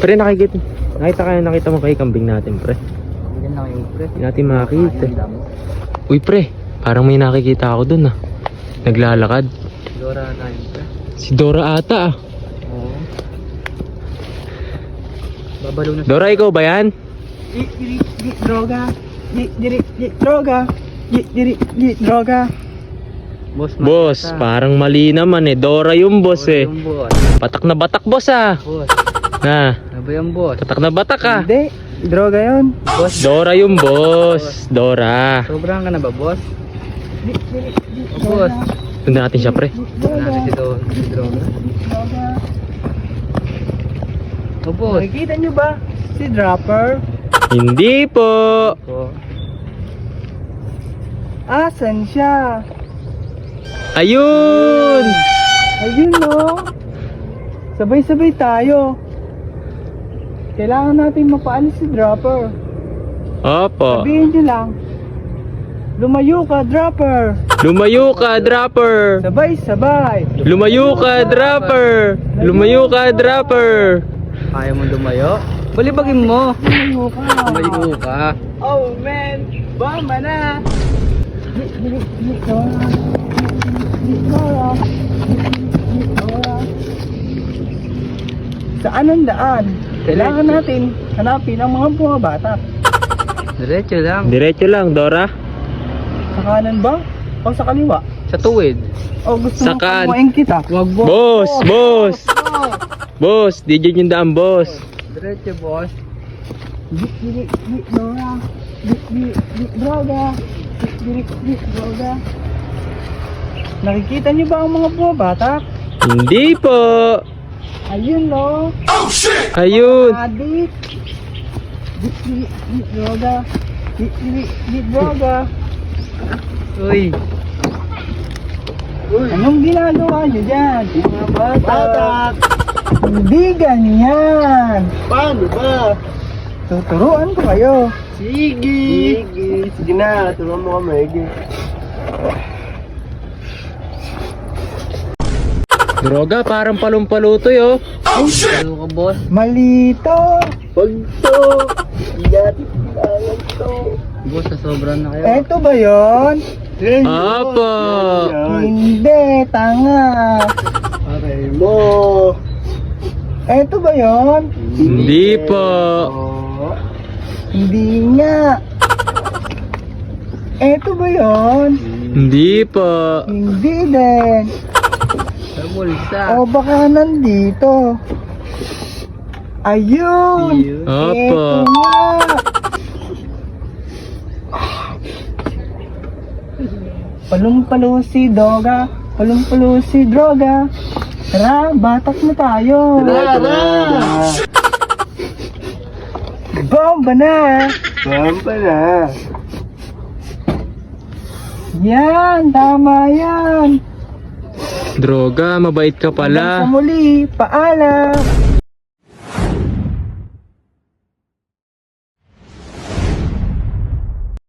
Pre, nakita mo kay kambing natin, pre. Yan lang yung pre. Hindi natin makakita. Uy, pre, parang may nakikita ako dun, ah. Naglalakad. Dora tayo pre. Si Dora ata, ah. Oo. Babalo na. Dora, ikaw ba yan? Droga. Droga. Droga. Boss, Boss, parang mali naman eh. Dora yung boss eh. Yung boss. Batak na batak, boss, ah. Boss. Ha, Ano ba yung boss? batak na batak, ah. Hindi. Droga yun. Boss. Dora yung boss. Dora. Sobrang ka na ba, boss? Boss. Tunda natin siya, pre. Natin si Droga. Oh, boss. Nakikita nyo ba si Dropper? Hindi po. Asan siya? Ayun. Ayun no. Sabay-sabay tayo. Kailangan natin mapaalis si Dropper. Opo. Sabihin nyo lang. Lumayo ka, Dropper. Lumayo ka, dropper. Sabay-sabay. Lumayo ka, dropper. Lumayo ka, dropper. Ayaw mo lumayo? Balibagin mo. Lumayo ka. Lumayo ka. Oh man, bama na. Saan ang daan? Kailangan natin hanapin ang mga bumabata. Diretso lang. Diretso lang, Dora. Sa kanan ba? O sa kaliwa? Sa tuwid. O gusto Sa mo kan- kamuhain kita? Wag Boss, boss. Boss, di dyan yung daan, boss. Diretso, boss. Droga. Droga. Droga. Nakikita niyo ba ang mga bumabata? Hindi po. Ayun no. Ayun. Adik. Droga. Droga. Uy. Anong ginagawa niyo dyan? Mga bata. Hindi ganyan. Paano ba? Tuturuan ko kayo. Sige. Sige na, turuan mo kami. Droga, parang palumpalutoy, oh. Ano ka, boss? Malito. Pag to. Yati kailangan to. Boss, nasobra na kayo. Eto ba yon? Apo. Hindi, tanga. Aray mo. Eto ba yon? Hindi po. Hindi nga. Eto ba yon? Hindi po. Hindi din. Sa bulsa. O baka nandito. Ayun. Opo. Eto nga. Palumpalo si Doga. Palumpalo si Droga. Tara, batak na tayo. Bomba na. Pampa na. Yan, tama yan. Droga, mabait ka Hanggang sa pala. muli, paalam.